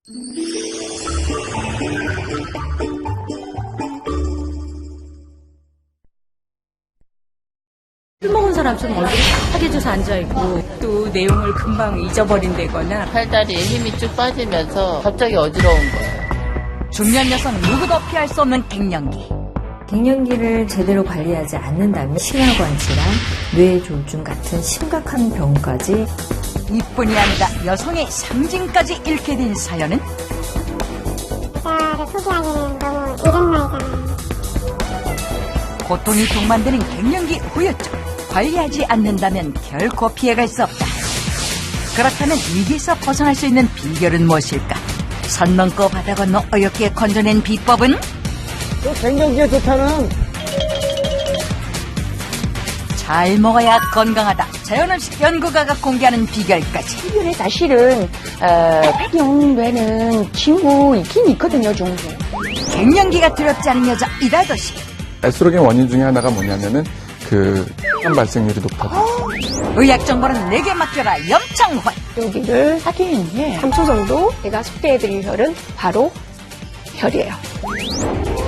술 먹은 사람처럼 얼굴이 하얘져서 앉아있고 또 내용을 금방 잊어버린다거나 팔다리에 힘이 쭉 빠지면서 갑자기 어지러운 거예요. 중년 여성 누구도 피할 수 없는 갱년기. 갱년기를 제대로 관리하지 않는다면 심혈관 질환, 뇌졸중 같은 심각한 병까지. 이뿐이 아니라 여성의 상징까지 잃게 된 사연은? 나를 포기하기는 너무 이른 나이잖아요. 고통이 동반되는 갱년기 후유증. 관리하지 않는다면 결코 피해갈 수 없다. 그렇다면 위기에서 벗어날 수 있는 비결은 무엇일까? 선 넘고 바다 건너 어렵게 건져낸 비법은? 갱년기에 좋다는 잘 먹어야 건강하다. 자연음식 연구가가 공개하는 비결까지. 비결에 사실은 폐경뇌는 친구 있긴 있거든요, 종종. 갱년기가 두렵지 않은 여자 이다도시. 에스트로겐 원인 중에 하나가 뭐냐면은 혈관 발생률이 높다고. 의학 정보는 내게 맡겨라. 염창환. 여기를 하긴 3초 정도 제가 소개해드릴 혈은 바로 혈이에요.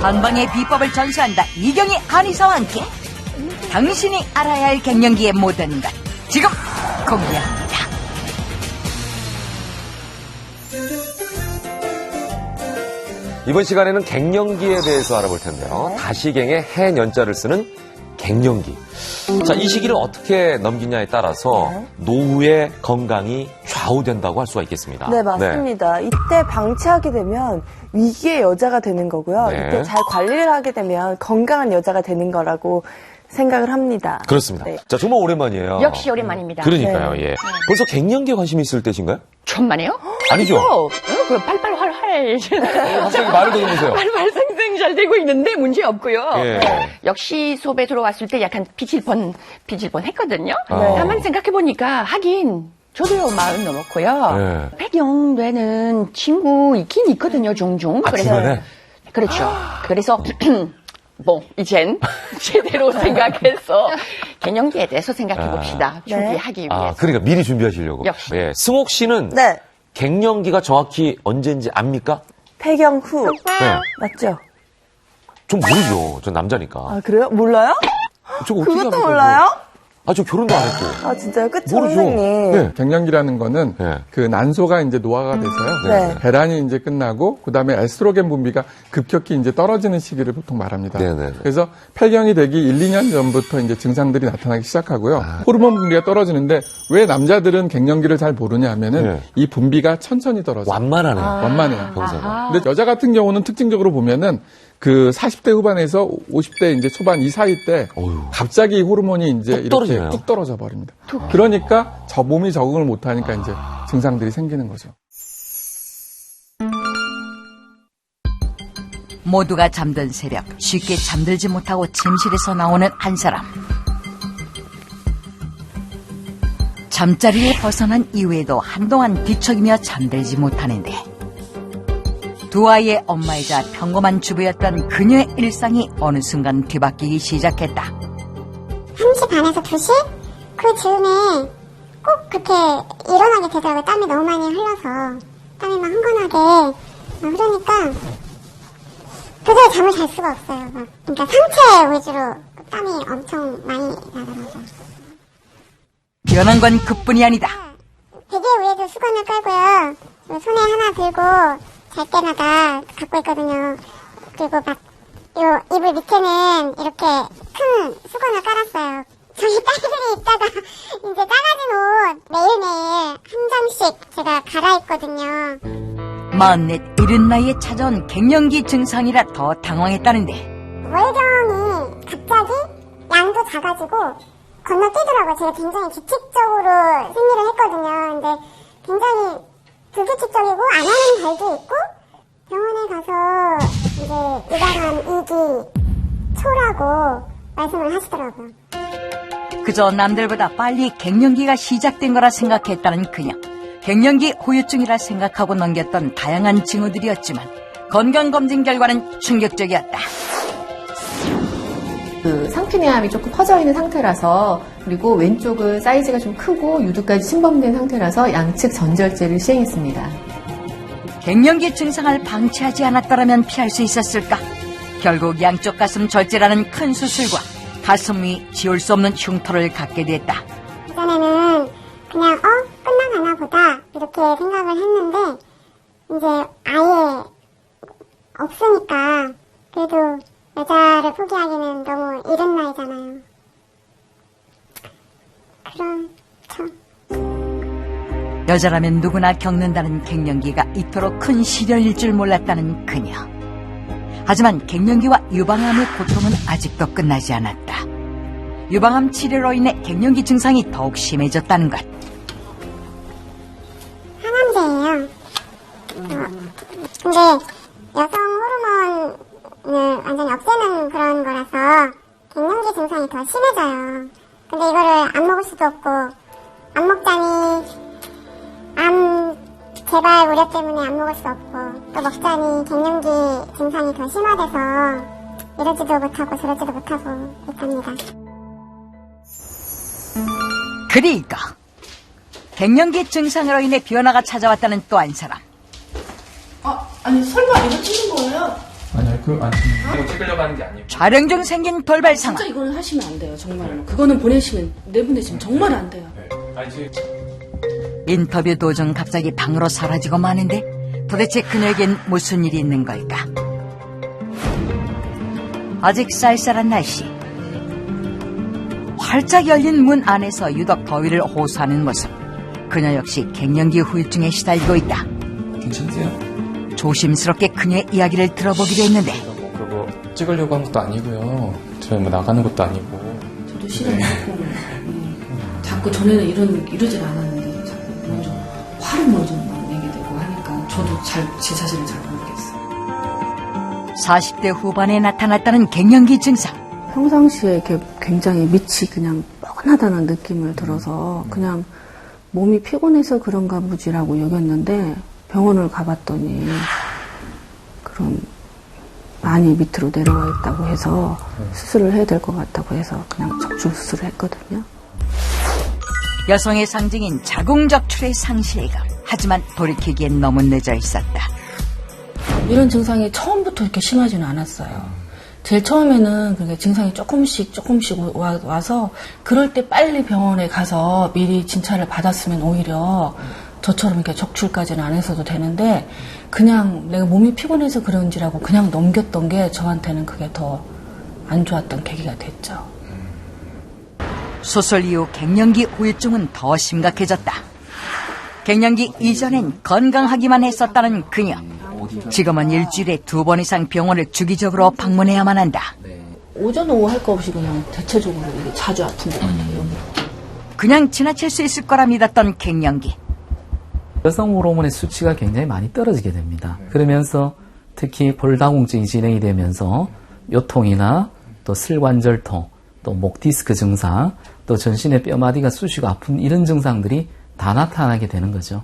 건강의 비법을 전수한다. 이경희 한의사와 함께 당신이 알아야 할 갱년기의 모든 것 지금 공개합니다. 이번 시간에는 갱년기에 대해서 알아볼 텐데요. 다시갱의 해년자를 쓰는 갱년기. 자, 이 시기를 어떻게 넘기냐에 따라서 노후의 건강이 좌우된다고 할 수가 있겠습니다. 네, 맞습니다. 이때 방치하게 되면 위기의 여자가 되는 거고요. 네. 이때 잘 관리를 하게 되면 건강한 여자가 되는 거라고 생각을 합니다. 그렇습니다. 네. 자, 정말 오랜만이에요. 역시 오랜만입니다. 그러니까요, 예. 벌써 갱년기에 관심이 있을 때신가요? 천만에요? 아니죠? 그 팔팔활활. 갑자기 말을 더듬으세요. 발발생생 잘 되고 있는데 문제 없고요. 예. 역시 수업에 들어왔을 때 약간 삐질 뻔 했거든요. 네. 다만 생각해보니까 하긴 저도요 40 넘었고요. 네. 폐경뇌는 친구 있긴 있거든요, 종종. 아, 주변에? 그렇죠. 그래서 뭐 이젠 제대로 생각해서 갱년기에 대해서 생각해봅시다. 준비하기 위해서. 아, 그러니까 미리 준비하시려고. 역시. 예. 승옥 씨는 네. 갱년기가 정확히 언제인지 압니까? 폐경 후. 네. 맞죠? 좀 모르죠. 전 남자니까. 아, 그래요? 몰라요? 저거 어떻게 그것도 합니까, 몰라요? 아, 저 결혼도 안 했고. 아, 진짜요? 그쵸, 모르죠. 선생님? 네. 갱년기라는 거는 네. 그 난소가 이제 노화가 돼서요. 네. 배란이 이제 끝나고 그다음에 에스트로겐 분비가 급격히 이제 떨어지는 시기를 보통 말합니다. 네네. 그래서 폐경이 되기 1, 2년 전부터 이제 증상들이 나타나기 시작하고요. 아. 호르몬 분비가 떨어지는데 왜 남자들은 갱년기를 잘 모르냐 하면은 네. 이 분비가 천천히 떨어져요. 완만하네요. 완만해요. 병사가. 근데 여자 같은 경우는 특징적으로 보면은 그 40대 후반에서 50대 이제 초반 이 사이 때 어휴. 갑자기 호르몬이 이제 뚝 이렇게 떨어지네요. 뚝 떨어져 버립니다. 그러니까 저 몸이 적응을 못 하니까 이제 증상들이 생기는 거죠. 모두가 잠든 새벽 쉽게 잠들지 못하고 침실에서 나오는 한 사람. 잠자리에 벗어난 이후에도 한동안 뒤척이며 잠들지 못하는데 두 아이의 엄마이자 평범한 주부였던 그녀의 일상이 어느 순간 뒤바뀌기 시작했다. 1시 반에서 2시? 그 즈음에 꼭 그렇게 일어나게 되더라고요. 땀이 너무 많이 흘러서. 땀이 막 흥건하게 막 흐르니까 도저히 잠을 잘 수가 없어요. 막. 그러니까 상체 위주로 땀이 엄청 많이 나더라고요. 변한 건 그뿐이 아니다. 베개 위에도 수건을 깔고요. 손에 하나 들고 잘 때마다 갖고 있거든요. 그리고 막 요 이불 밑에는 이렇게 큰 수건을 깔았어요. 저희 딸들이 입다가 이제 작아진 옷 매일매일 한 장씩 제가 갈아입거든요. 44, 이른 나이에 찾아온 갱년기 증상이라 더 당황했다는데 월경이 갑자기 양도 작아지고 건너뛰더라고요. 제가 굉장히 규칙적으로 생리를 했거든요. 근데 굉장히 불규칙적이고 안 하는 달도 있고 병원에 가서 이제 유방암 2기 초라고 말씀을 하시더라고요. 그저 남들보다 빨리 갱년기가 시작된 거라 생각했다는 그녀. 갱년기 후유증이라 생각하고 넘겼던 다양한 징후들이었지만 건강검진 결과는 충격적이었다. 그 상피내암이 조금 퍼져 있는 상태라서 그리고 왼쪽은 사이즈가 좀 크고 유두까지 침범된 상태라서 양측 전지혈제를 시행했습니다. 갱년기 증상을 방치하지 않았더라면 피할 수 있었을까? 결국 양쪽 가슴 절제라는 큰 수술과 가슴 위 지울 수 없는 흉터를 갖게 됐다. 예전에는 그냥 끝나가나 보다 이렇게 생각을 했는데 이제 아예 없으니까 그래도 여자를 포기하기는 너무 이른 나이잖아요. 그렇죠. 여자라면 누구나 겪는다는 갱년기가 이토록 큰 시련일 줄 몰랐다는 그녀. 하지만 갱년기와 유방암의 고통은 아직도 끝나지 않았다. 유방암 치료로 인해 갱년기 증상이 더욱 심해졌다는 것. 항암제예요. 근데 여성 호르몬을 완전히 없애는 그런 거라서 갱년기 증상이 더 심해져요. 근데 이거를 안 먹을 수도 없고 안 먹자니 암 재발 우려 때문에 안 먹을 수 없고 또 먹자니 갱년기 증상이 더 심화돼서 이러지도 못하고 저러지도 못하고 있답니다. 그리고 갱년기 증상으로 인해 변화가 찾아왔다는 또 한 사람. 아니 설마 이거 찍은 거예요? 아니요, 그거 안 찍는 이거 찍으려고 하는 게 아니고. 촬영 중 생긴 돌발 상황. 진짜 이거는 하시면 안 돼요, 정말로. 그거는 내보내시면 정말 안 돼요. 인터뷰 도중 갑자기 방으로 사라지고 마는데 도대체 그녀에겐 무슨 일이 있는 걸까? 아직 쌀쌀한 날씨. 활짝 열린 문 안에서 유독 더위를 호소하는 모습. 그녀 역시 갱년기 후유증에 시달리고 있다. 괜찮으세요? 조심스럽게 그녀의 이야기를 들어보기로 했는데 그거 찍으려고 한 것도 아니고요. 저희 뭐 나가는 것도 아니고. 저도 싫어하고 자꾸 전에는 이러질 않았는데 자꾸 먼저 화를 먼저 내게 되고 하니까 저도 제 자신을 잘 모르겠어요. 40대 후반에 나타났다는 갱년기 증상. 평상시에 이렇게 굉장히 밑이 그냥 뻐근하다는 느낌을 들어서 그냥 몸이 피곤해서 그런가 보지라고 여겼는데 병원을 가봤더니 그럼 많이 밑으로 내려와 있다고 해서 수술을 해야 될 것 같다고 해서 그냥 적출 수술을 했거든요. 여성의 상징인 자궁적출의 상실감. 하지만 돌이키기엔 너무 늦어 있었다. 이런 증상이 처음부터 이렇게 심하지는 않았어요. 제일 처음에는 그렇게 증상이 조금씩 와서 그럴 때 빨리 병원에 가서 미리 진찰을 받았으면 오히려 저처럼 이렇게 적출까지는 안 했어도 되는데 그냥 내가 몸이 피곤해서 그런지라고 그냥 넘겼던 게 저한테는 그게 더 안 좋았던 계기가 됐죠. 수술 이후 갱년기 후유증은 더 심각해졌다. 갱년기 이전엔 건강하기만 했었다는 그녀. 지금은 일주일에 2번 이상 병원을 주기적으로 방문해야만 한다. 오전 오후 할 거 없이 그냥 대체적으로 이게 자주 아픈 것 같아요. 그냥 지나칠 수 있을 거라 믿었던 갱년기. 여성 호르몬의 수치가 굉장히 많이 떨어지게 됩니다. 그러면서 특히 골다공증이 진행이 되면서 요통이나 또 슬관절통, 또 목 디스크 증상, 또 전신의 뼈마디가 쑤시고 아픈 이런 증상들이 다 나타나게 되는 거죠.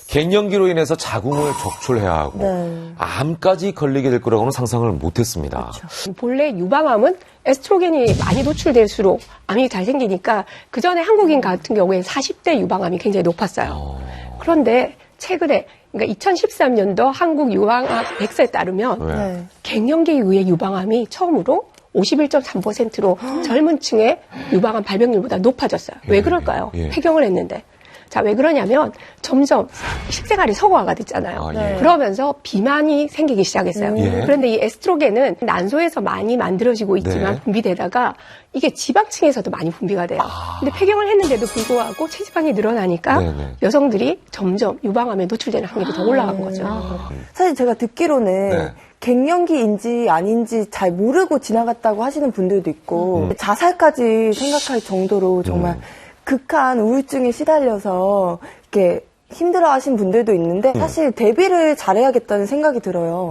갱년기로 인해서 자궁을 적출해야 하고 네. 암까지 걸리게 될 거라고는 상상을 못했습니다. 본래 유방암은 에스트로겐이 많이 노출될수록 암이 잘 생기니까 그 전에 한국인 같은 경우에 40대 유방암이 굉장히 높았어요. 그런데 최근에 그러니까 2013년도 한국 유방암 백서에 따르면 갱년기에 의해 유방암이 처음으로 51.3%로 젊은 층의 유방암 발병률보다 높아졌어요. 왜 그럴까요? 폐경을 했는데. 자, 왜 그러냐면 점점 식생활이 서구화가 됐잖아요. 그러면서 비만이 생기기 시작했어요. 그런데 이 에스트로겐은 난소에서 많이 만들어지고 있지만 분비되다가 이게 지방층에서도 많이 분비가 돼요. 근데 폐경을 했는데도 불구하고 체지방이 늘어나니까 여성들이 점점 유방암에 노출되는 확률이 더 올라간 거죠. 사실 제가 듣기로는 갱년기인지 아닌지 잘 모르고 지나갔다고 하시는 분들도 있고 자살까지 생각할 정도로 정말 극한 우울증에 시달려서 이렇게 힘들어하신 분들도 있는데 사실 대비를 잘해야겠다는 생각이 들어요.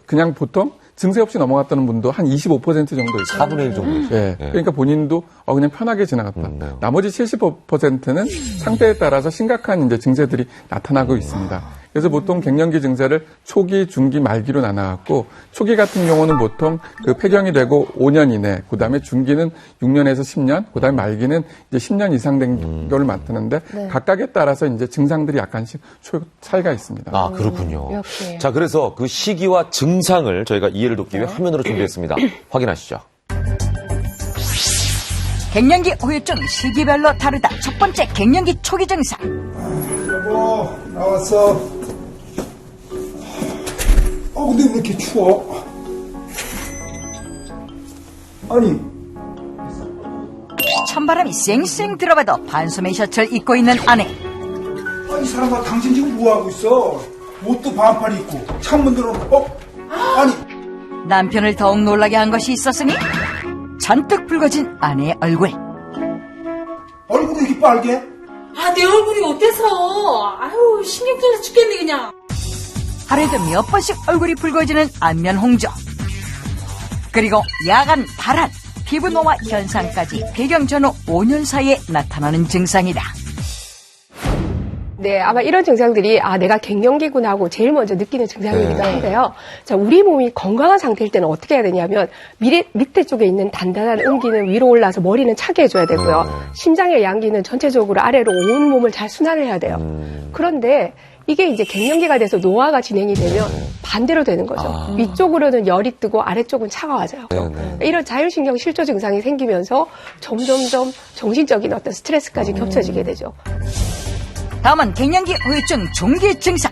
그냥 보통 증세 없이 넘어갔다는 분도 한 25% 정도 있어요. 4분의 1 정도 있어요. 네. 그러니까 본인도 그냥 편하게 지나갔다. 나머지 75%는 상태에 따라서 심각한 이제 증세들이 나타나고 있습니다. 그래서 보통 갱년기 증세를 초기, 중기, 말기로 나눠갖고 초기 같은 경우는 보통 그 폐경이 되고 5년 이내, 그다음에 중기는 6년에서 10년, 그다음에 말기는 이제 10년 이상 된 경우를 나타내는데 각각에 따라서 이제 증상들이 약간씩 차이가 있습니다. 아, 그렇군요. 자, 그래서 그 시기와 증상을 저희가 이해를 돕기 위해 화면으로 준비했습니다. 확인하시죠. 갱년기 후유증 시기별로 다르다. 첫 번째, 갱년기 초기 증상. 여보, 나왔어. 근데 왜 이렇게 추워? 아니. 찬바람이 쌩쌩 들어봐도 반소매 셔츠를 입고 있는 아내. 이 사람아, 당신 지금 뭐하고 있어? 옷도 반팔 입고, 창문 들어놓고, 아니. 남편을 더욱 놀라게 한 것이 있었으니 잔뜩 붉어진 아내의 얼굴. 얼굴이 이렇게 빨개? 내 얼굴이 어때서? 아유, 신경 쓰여 죽겠네, 그냥. 하루에도 몇 번씩 얼굴이 붉어지는 안면 홍조. 그리고 야간 발한, 피부 노화 현상까지 배경 전후 5년 사이에 나타나는 증상이다. 네, 아마 이런 증상들이 내가 갱년기구나 하고 제일 먼저 느끼는 증상이기도 한데요. 자, 우리 몸이 건강한 상태일 때는 어떻게 해야 되냐면 밑에 쪽에 있는 단단한 음기는 위로 올라서 머리는 차게 해줘야 되고요. 심장의 양기는 전체적으로 아래로 온 몸을 잘 순환을 해야 돼요. 그런데 이게 이제 갱년기가 돼서 노화가 진행이 되면 반대로 되는 거죠. 위쪽으로는 열이 뜨고 아래쪽은 차가워져요. 이런 자율신경 실조 증상이 생기면서 점점점 정신적인 어떤 스트레스까지 겹쳐지게 되죠. 다음은 갱년기 후유증 중기 증상.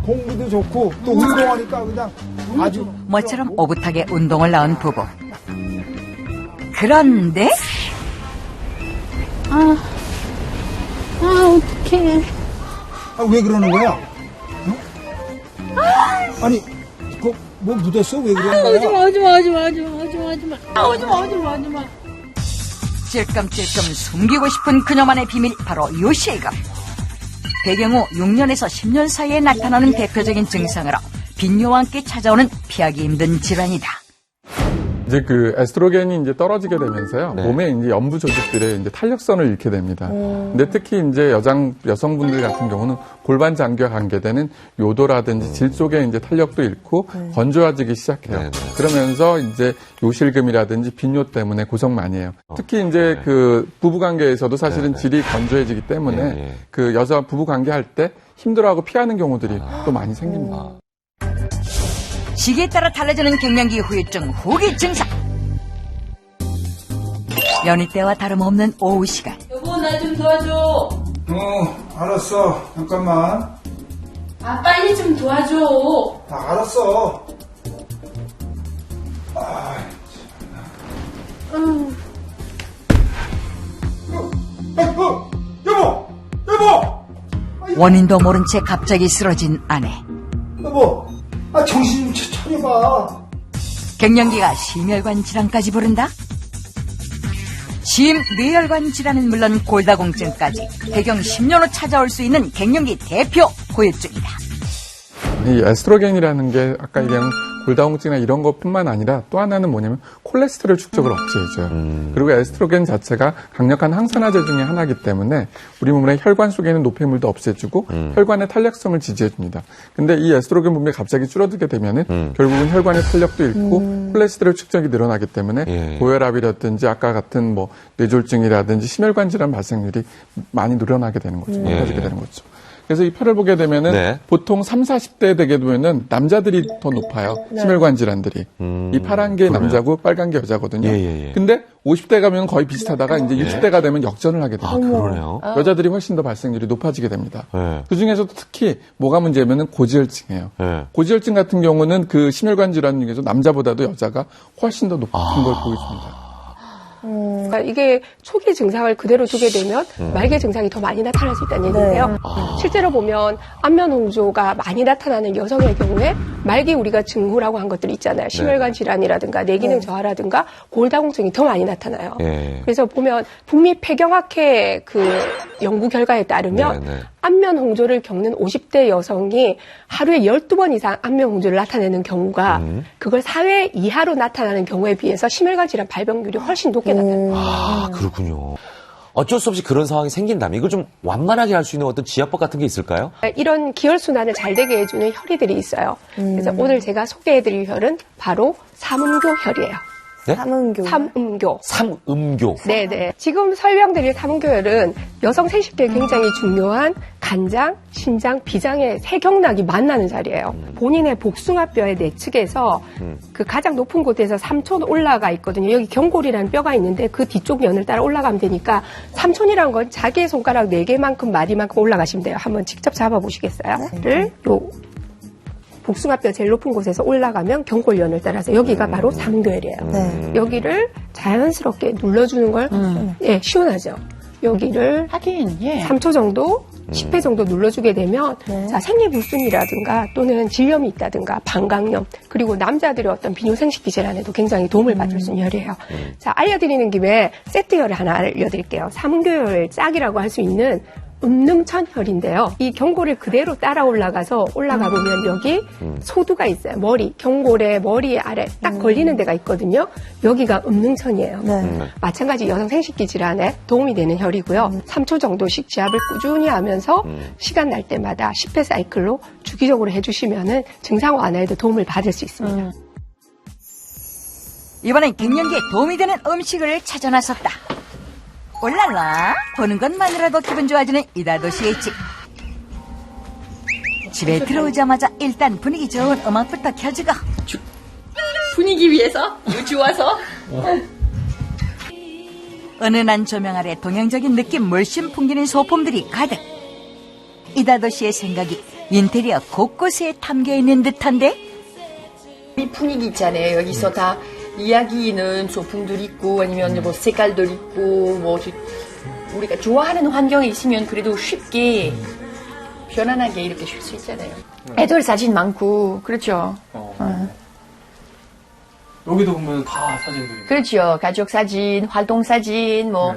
공기도 좋고 또 운동하니까 그냥 아주 모처럼 오붓하게 운동을 나온 부부. 그런데 어떡해. 왜 그러는 거야? 응? 아니 뭐 묻었어? 왜 그러는 거야? 오지마. 찔끔찔끔 숨기고 싶은 그녀만의 비밀, 바로 요 실금. 배경 후 6년에서 10년 사이에 나타나는 대표적인 증상으로 빈뇨와 함께 찾아오는 피하기 힘든 질환이다. 이제 그 에스트로겐이 이제 떨어지게 되면서요. 몸에 이제 연부 조직들의 이제 탄력성을 잃게 됩니다. 근데 특히 이제 여성분들 같은 경우는 골반 장기와 관계되는 요도라든지 질 쪽에 이제 탄력도 잃고 건조해지기 시작해요. 그러면서 이제 요실금이라든지 빈뇨 때문에 고생 많이 해요. 특히 이제 그 부부 관계에서도 사실은 질이 건조해지기 때문에 그 여자 부부 관계할 때 힘들어하고 피하는 경우들이 또 많이 생깁니다. 시기에 따라 달라지는 갱년기 후유증 후기 증상. 연희 때와 다름없는 오후 시간. 여보, 나 좀 도와줘. 알았어. 잠깐만. 빨리 좀 도와줘. 알았어. 여보! 원인도 모른 채 갑자기 쓰러진 아내. 여보! 정신 좀 차려봐. 갱년기가 심혈관 질환까지 부른다? 심뇌혈관 질환은 물론 골다공증까지 배경 10년 후 찾아올 수 있는 갱년기 대표 후유증이다. 이 에스트로겐이라는 게 아까 얘기한 골다공증이나 이런 것뿐만 아니라 또 하나는 뭐냐면 콜레스테롤 축적을 억제해줘요. 그리고 에스트로겐 자체가 강력한 항산화제 중에 하나이기 때문에 우리 몸의 혈관 속에 있는 노폐물도 없애주고 혈관의 탄력성을 지지해줍니다. 근데 이 에스트로겐 분비가 갑자기 줄어들게 되면은 결국은 혈관의 탄력도 잃고 콜레스테롤 축적이 늘어나기 때문에 고혈압이라든지 아까 같은 뭐 뇌졸중이라든지 심혈관 질환 발생률이 많이 늘어나게 되는 거죠. 높아지게 되는 거죠. 그래서 이 표를 보게 되면은 보통 30, 40대 되게 되면은 남자들이 더 높아요. 심혈관 질환들이. 이 파란 게 남자고 빨간 게 여자거든요. 근데 50대 가면 거의 비슷하다가 이제 60대가 되면 역전을 하게 됩니다. 그러네요. 여자들이 훨씬 더 발생률이 높아지게 됩니다. 그 중에서도 특히 뭐가 문제냐면은 고지혈증이에요. 고지혈증 같은 경우는 그 심혈관 질환 중에서 남자보다도 여자가 훨씬 더 높은 걸 보여줍니다. 그러니까 이게 초기 증상을 그대로 두게 되면 말기 증상이 더 많이 나타날 수 있다는 얘기인데요. 실제로 보면 안면 홍조가 많이 나타나는 여성의 경우에 말기 우리가 증후라고 한 것들이 있잖아요. 심혈관 질환이라든가 뇌기능 저하라든가 골다공증이 더 많이 나타나요. 그래서 보면 북미 폐경학회 그 연구 결과에 따르면 안면 홍조를 겪는 50대 여성이 하루에 12번 이상 안면 홍조를 나타내는 경우가 그걸 4회 이하로 나타나는 경우에 비해서 심혈관 질환 발병률이 훨씬 높게 나타납니다. 그렇군요. 어쩔 수 없이 그런 상황이 생긴다면 이걸 좀 완만하게 할 수 있는 어떤 지압법 같은 게 있을까요? 이런 기혈순환을 잘 되게 해주는 혈이들이 있어요. 그래서 오늘 제가 소개해드릴 혈은 바로 삼음교혈이에요. 네? 삼음교. 삼음교. 네네. 지금 설명드릴 삼음교혈은 여성 생식기에 굉장히 중요한 간장, 신장, 비장의 세경락이 만나는 자리예요. 본인의 복숭아뼈의 내측에서 그 가장 높은 곳에서 3촌 올라가 있거든요. 여기 경골이라는 뼈가 있는데 그 뒤쪽 면을 따라 올라가면 되니까 3촌이란 건 자기의 손가락 4개만큼 마디만큼 올라가시면 돼요. 한번 직접 잡아보시겠어요? 를 요 복숭아뼈 제일 높은 곳에서 올라가면 경골연을 따라서 여기가 바로 삼교혈이에요. 여기를 자연스럽게 눌러주는 걸 예, 시원하죠. 여기를 하긴 예. 3초 정도 10회 정도 눌러주게 되면 자, 생리불순이라든가 또는 질염이 있다든가 방광염 그리고 남자들의 어떤 비뇨생식기 질환에도 굉장히 도움을 받을 수 있는 혈이에요. 자, 알려드리는 김에 세트혈을 하나 알려드릴게요. 삼교혈 짝이라고 할 수 있는 음능천혈인데요. 이 경골을 그대로 따라 올라가서 올라가 보면 여기 소두가 있어요. 머리, 경골의 머리 아래 딱 걸리는 데가 있거든요. 여기가 음능천이에요. 마찬가지 여성 생식기 질환에 도움이 되는 혈이고요. 3초 정도씩 지압을 꾸준히 하면서 시간 날 때마다 10회 사이클로 주기적으로 해주시면은 증상 완화에도 도움을 받을 수 있습니다. 이번엔 갱년기에 도움이 되는 음식을 찾아 나섰다. 올랄라, 보는 것만으로도 기분 좋아지는 이다도 씨의 집. 집에 들어오자마자 일단 분위기 좋은 음악부터 켜주고 분위기 위해서? 좋아서? 은은한 조명 아래 동양적인 느낌 물씬 풍기는 소품들이 가득. 이다도 씨의 생각이 인테리어 곳곳에 담겨있는 듯한데? 이 분위기 있잖아요. 여기서 다 이야기는 소품들 있고 아니면 뭐 색깔들 있고 뭐 우리가 좋아하는 환경에 있으면 그래도 쉽게 편안하게 이렇게 쉴 수 있잖아요. 애들 사진 많고 그렇죠. 여기도 보면 다 사진들이. 그렇죠. 가족 사진, 활동 사진, 뭐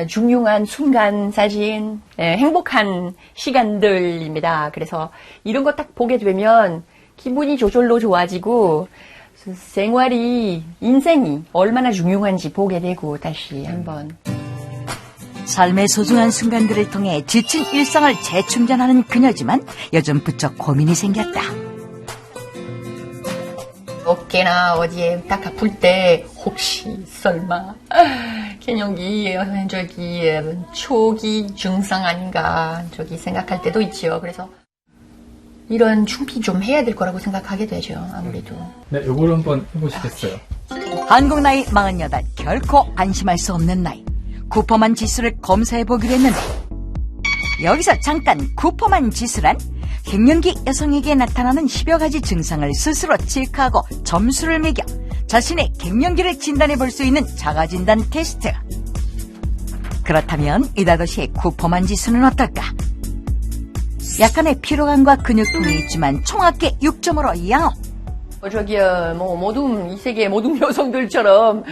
중요한 순간 사진, 행복한 시간들입니다. 그래서 이런 거 딱 보게 되면 기분이 저절로 좋아지고 생활이, 인생이 얼마나 중요한지 보게 되고 다시 한번. 삶의 소중한 순간들을 통해 지친 일상을 재충전하는 그녀지만 요즘 부쩍 고민이 생겼다. 어깨나 어디에 딱 아플 때 혹시 설마 갱년기 초기 증상 아닌가 생각할 때도 있죠. 그래서 이런 준비 좀 해야 될 거라고 생각하게 되죠. 아무래도. 네, 요걸 한번 해보시겠어요? 한국 나이 48, 결코 안심할 수 없는 나이. 쿠퍼만 지수를 검사해보기로 했는데 여기서 잠깐 쿠퍼만 지수란 갱년기 여성에게 나타나는 10여 가지 증상을 스스로 체크하고 점수를 매겨 자신의 갱년기를 진단해볼 수 있는 자가진단 테스트. 그렇다면 이다도 씨의 쿠퍼만 지수는 어떨까? 약간의 피로감과 근육통이 있지만 총합계 6점으로 양호. 이 세계 모든 여성들처럼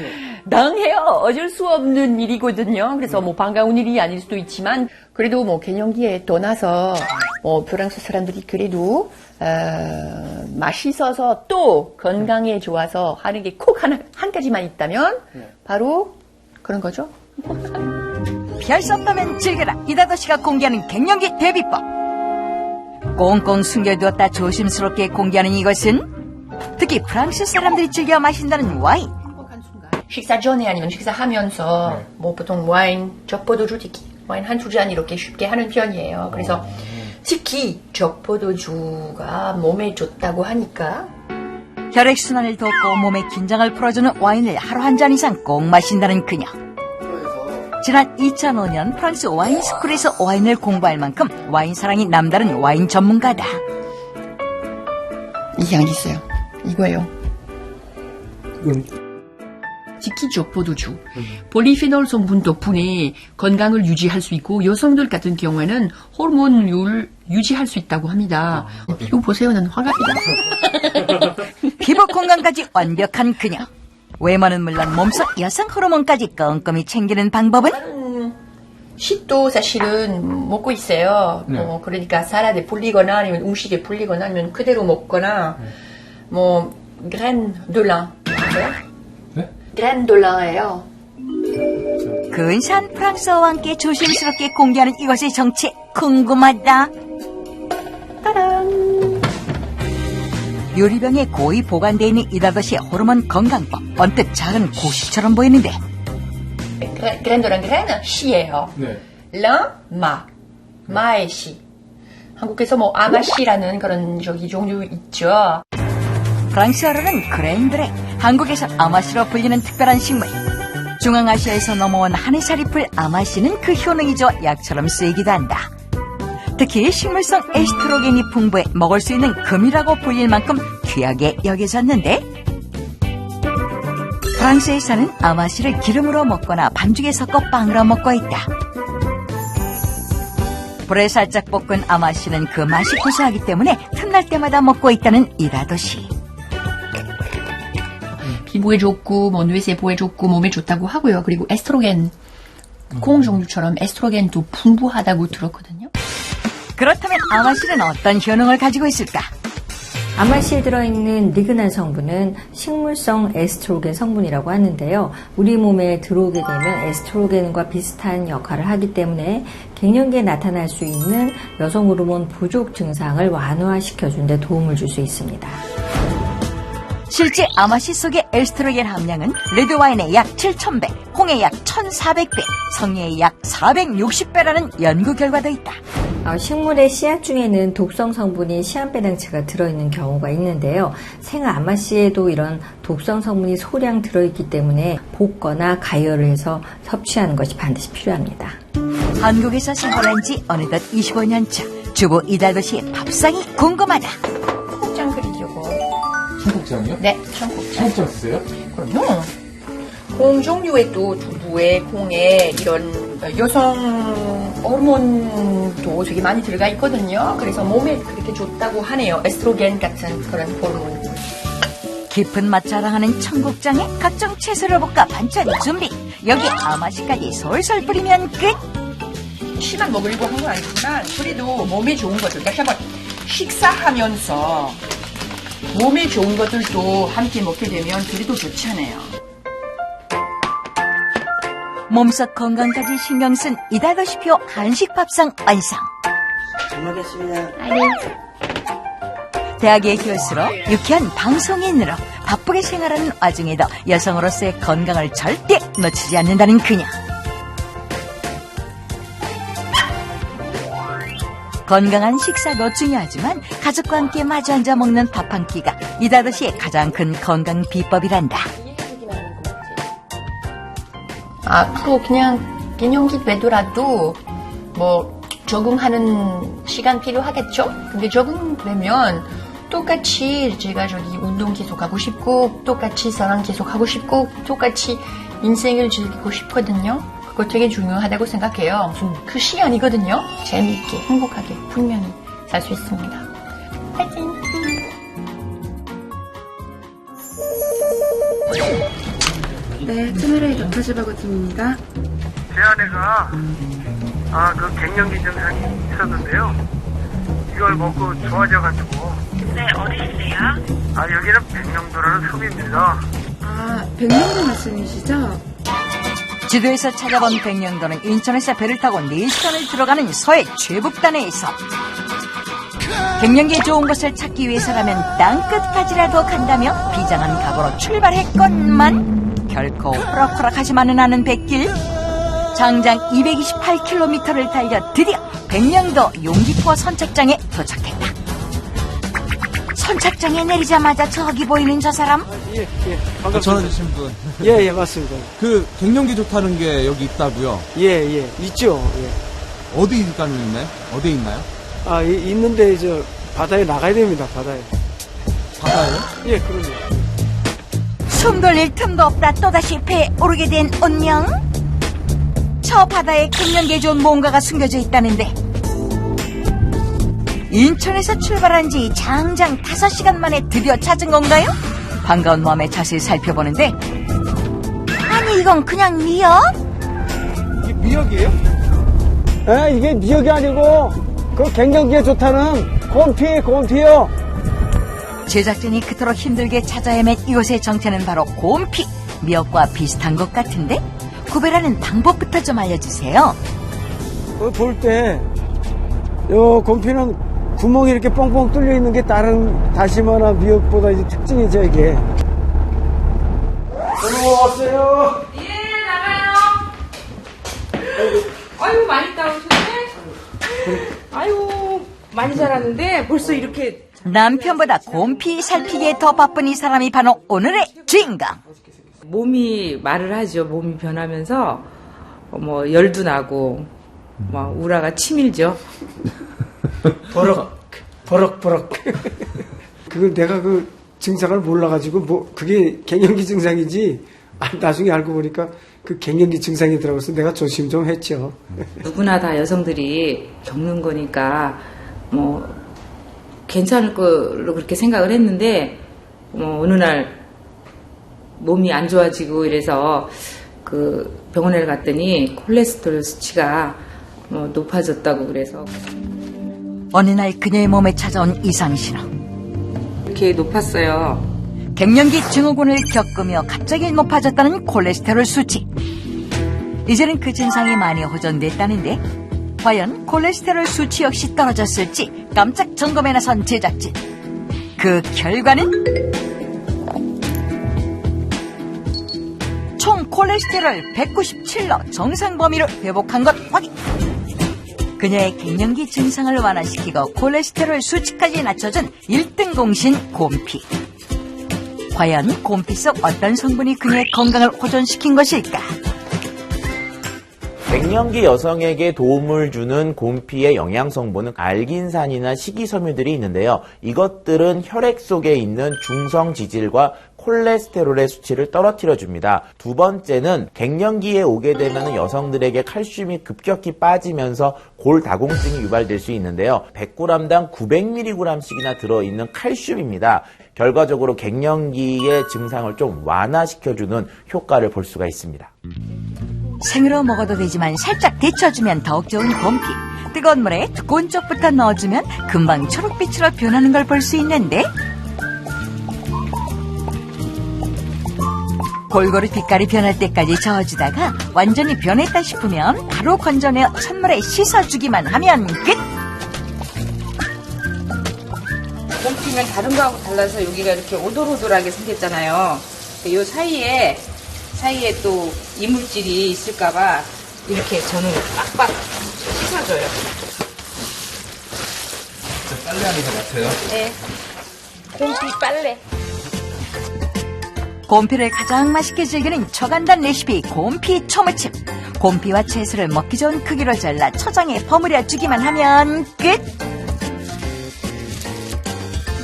당해요. 어쩔 수 없는 일이거든요. 그래서 반가운 일이 아닐 수도 있지만 그래도 갱년기에 떠나서 프랑스 사람들이 그래도 맛있어서 또 건강에 좋아서 하는 게 꼭 한 가지만 있다면 바로 그런 거죠. 피할 수 없다면 즐겨라. 이다도 씨가 공개하는 갱년기 대비법. 꽁꽁 숨겨두었다 조심스럽게 공개하는 이것은 특히 프랑스 사람들이 즐겨 마신다는 와인. 식사 전에 아니면 식사하면서 보통 와인 적포도주특히 와인 한두 잔 이렇게 쉽게 하는 편이에요. 그래서 특히 적포도주가 몸에 좋다고 하니까 혈액순환을 돕고 몸의 긴장을 풀어주는 와인을 하루 한 잔 이상 꼭 마신다는 그녀. 지난 2005년 프랑스 와인 스쿨에서 와인을 공부할 만큼 와인 사랑이 남다른 와인 전문가다. 이 향이 있어요. 이거예요. 특히 적포도주. 폴리페놀 성분 덕분에 건강을 유지할 수 있고 여성들 같은 경우에는 호르몬을 유지할 수 있다고 합니다. 피부 보세요. 난 화가 나. 피부 건강까지 완벽한 그녀. 외모는 물론 몸속 여성 호르몬까지 꼼꼼히 챙기는 방법은? 식도 사실은 먹고 있어요. 그러니까 샐러드에 불리거나 아니면 음식에 불리거나 아니면 그대로 먹거나 그랜 돌랑. 네? 그랜 돌랑이에요. 근사한 프랑스어와 함께 조심스럽게 공개하는 이것의 정체 궁금하다. 따란. 유리병에 고이 보관되어 있는 이다도시의 호르몬 건강법. 언뜻 작은 고시처럼 보이는데. 그랜드란 그랜은 시예요. 네. 마. 마의 시. 한국에서 뭐 아마시라는 그런 종류 있죠. 프랑스어로는 그랜드레, 한국에서 아마시로 불리는 특별한 식물. 중앙아시아에서 넘어온 하늘살이 풀 아마시는 그 효능이죠. 약처럼 쓰이기도 한다. 특히 식물성 에스트로겐이 풍부해 먹을 수 있는 금이라고 불릴 만큼 귀하게 여겨졌는데, 프랑스에서는 아마시를 기름으로 먹거나 반죽에 섞어 빵으로 먹고 있다. 불에 살짝 볶은 아마시는 그 맛이 고소하기 때문에 틈날 때마다 먹고 있다는 이다도시. 피부에 좋고 뭐 뇌세포에 좋고 몸에 좋다고 하고요. 그리고 에스트로겐, 콩 종류처럼 에스트로겐도 풍부하다고 들었거든요. 그렇다면 아마시는 어떤 효능을 가지고 있을까? 아마시에 들어있는 리그난 성분은 식물성 에스트로겐 성분이라고 하는데요. 우리 몸에 들어오게 되면 에스트로겐과 비슷한 역할을 하기 때문에 갱년기에 나타날 수 있는 여성 호르몬 부족 증상을 완화시켜주는 데 도움을 줄 수 있습니다. 실제 아마시 속의 에스트로겐 함량은 레드와인의 약 7,000배, 홍의 약 1,400배, 성녀의 약 460배라는 연구 결과도 있다. 식물의 씨앗 중에는 독성 성분인 시안배당체가 들어있는 경우가 있는데요. 생 아마씨에도 이런 독성 성분이 소량 들어있기 때문에 볶거나 가열을 해서 섭취하는 것이 반드시 필요합니다. 한국에서 생활한 지 어느덧 25년 차, 주부 이다도시의 밥상이 궁금하다. 청국장 끓이려고. 청국장이요? 네, 청국장. 청국장 쓰세요? 그럼요. 콩 종류에 또 두부에, 콩에 이런 여성 호르몬도 되게 많이 들어가 있거든요. 그래서 몸에 그렇게 좋다고 하네요. 에스트로겐 같은 그런 호르몬. 깊은 맛 자랑하는 청국장에 각종 채소를 볶아 반찬 준비. 여기 아마시까지 솔솔 뿌리면 끝. 씨만 먹으려고 한 건 아니지만 그래도 몸에 좋은 것들, 다시 한번 식사하면서 몸에 좋은 것들도 함께 먹게 되면 그래도 좋잖아요. 몸속 건강까지 신경 쓴 이다도시표 한식 밥상 완성. 잘 먹겠습니다. 대학의 교수로 유쾌한 방송인으로 바쁘게 생활하는 와중에도 여성으로서의 건강을 절대 놓치지 않는다는 그녀. 건강한 식사도 중요하지만 가족과 함께 마주 앉아 먹는 밥 한 끼가 이다도시의 가장 큰 건강 비법이란다. 앞으로 그냥 갱년기 되더라도 뭐 적응하는 시간 필요하겠죠? 근데 적응되면 똑같이 제가 저기 운동 계속 하고 싶고 똑같이 사랑 계속 하고 싶고 똑같이 인생을 즐기고 싶거든요. 그거 되게 중요하다고 생각해요. 무슨 그 시간이거든요. 재미있게 행복하게 분명히 살 수 있습니다. 파이팅! 네, 채널A 도타지바거팀입니다. 제 아내가 그 갱년기 증상이 있었는데요. 이걸 먹고 좋아져가지고. 네, 어디세요? 여기는 백령도라는 섬입니다. 백령도 말씀이시죠? 지도에서 찾아본 백령도는 인천에서 배를 타고 4시간을 들어가는 서해 최북단에 있어. 갱년기에 좋은 것을 찾기 위해서라면 땅끝까지라도 간다며 비장한 각오로 출발했건만 결코 호락호락하지만은 않은 백길. 장장 228km를 달려 드디어 백령도 용기포 선착장에 도착했다. 선착장에 내리자마자 저기 보이는 저 사람? 예, 반갑습니다. 전화 주신 분. 예, 맞습니다. 그 갱년기 좋다는 게 여기 있다고요? 예, 있죠. 예. 어디 가는 있나요? 어디에 있나요? 있는데 바다에 나가야 됩니다. 바다에. 바다요? 예, 그럼요. 숨 돌릴 틈도 없다 또다시 배에 오르게 된 운명. 저 바다에 갱년기에 좋은 뭔가가 숨겨져 있다는데 인천에서 출발한 지 장장 5시간 만에 드디어 찾은 건가요? 반가운 마음에 자세히 살펴보는데 아니 이건 그냥 미역? 이게 미역이에요? 이게 미역이 아니고 그 갱년기에 좋다는 곰피요. 제작진이 그토록 힘들게 찾아 헤맨 이곳의 정체는 바로 곰피. 미역과 비슷한 것 같은데 구별하는 방법부터 좀 알려주세요. 볼 때, 요 곰피는 구멍이 이렇게 뻥뻥 뚫려 있는 게 다른 다시마나 미역보다 이제 특징이죠, 이게. 왔어요. 예, 나가요. 아유, 많이 따오셨네? 아유, 많이 자랐는데 벌써 이렇게. 남편보다 곰피 살피기에 더 바쁜 이 사람이 바로 오늘의 주인공. 몸이 말을 하죠. 몸이 변하면서 뭐 열도 나고 막 우라가 치밀죠. 버럭. 그걸 내가 그 증상을 몰라가지고 뭐 그게 갱년기 증상이지. 나중에 알고 보니까 그 갱년기 증상이더라고요. 그래서 내가 조심 좀 했죠. 누구나 다 여성들이 겪는 거니까 뭐 괜찮을 거로 그렇게 생각을 했는데 어느 날 몸이 안 좋아지고 이래서 그 병원에 갔더니 콜레스테롤 수치가 높아졌다고 그래서 어느 날 그녀의 몸에 찾아온 이상신호. 이렇게 높았어요. 갱년기 증후군을 겪으며 갑자기 높아졌다는 콜레스테롤 수치. 이제는 그 증상이 많이 호전됐다는데 과연 콜레스테롤 수치 역시 떨어졌을지 깜짝 점검에 나선 제작진. 그 결과는 총 콜레스테롤 197로 정상 범위로 회복한 것 확인. 그녀의 갱년기 증상을 완화시키고 콜레스테롤 수치까지 낮춰준 1등 공신 곰피. 과연 곰피 속 어떤 성분이 그녀의 건강을 호전시킨 것일까? 갱년기 여성에게 도움을 주는 곰피의 영양성분은 알긴산이나 식이섬유들이 있는데요. 이것들은 혈액 속에 있는 중성 지질과 콜레스테롤의 수치를 떨어뜨려줍니다. 두 번째는 갱년기에 오게 되면 여성들에게 칼슘이 급격히 빠지면서 골다공증이 유발될 수 있는데요. 100g당 900mg씩이나 들어있는 칼슘입니다. 결과적으로 갱년기의 증상을 좀 완화시켜주는 효과를 볼 수가 있습니다. 생으로 먹어도 되지만 살짝 데쳐주면 더욱 좋은 곰피. 뜨거운 물에 두꺼운 쪽부터 넣어주면 금방 초록빛으로 변하는 걸 볼 수 있는데 골고루 빛깔이 변할 때까지 저어주다가 완전히 변했다 싶으면 바로 건져내어 찬물에 씻어주기만 하면 끝! 곰피는 다른 거하고 달라서 여기가 이렇게 오돌오돌하게 생겼잖아요. 이 사이에 또 이물질이 있을까봐 이렇게 저는 빡빡 씻어줘요. 진짜 빨래하는 것 같아요. 네. 곰피 빨래. 곰피를 가장 맛있게 즐기는 초간단 레시피 곰피 초무침. 곰피와 채소를 먹기 좋은 크기로 잘라 초장에 버무려 주기만 하면 끝!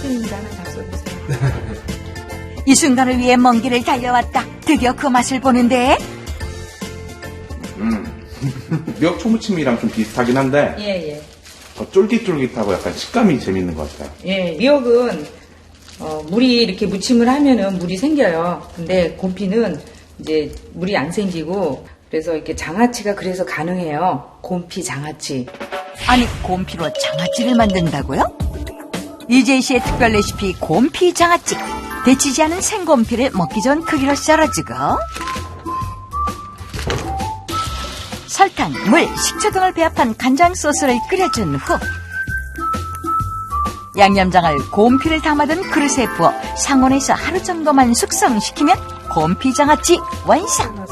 선생님도 하나 잡숴주세요. 이 순간을 위해 먼 길을 달려왔다. 드디어 그 맛을 보는데 미역 초무침이랑 좀 비슷하긴 한데 예. 더 쫄깃쫄깃하고 약간 식감이 재밌는 것 같아요. 예, 미역은 물이 이렇게 무침을 하면은 물이 생겨요. 근데 곰피는 이제 물이 안 생기고 그래서 이렇게 장아찌가 그래서 가능해요. 곰피 장아찌. 아니 곰피로 장아찌를 만든다고요? 이재희 씨의 특별 레시피 곰피 장아찌. 데치지 않은 생곰피를 먹기 좋은 크기로 썰어주고 설탕, 물, 식초 등을 배합한 간장 소스를 끓여준 후 양념장을 곰피를 담아둔 그릇에 부어 상온에서 하루 정도만 숙성시키면 곰피 장아찌 완성.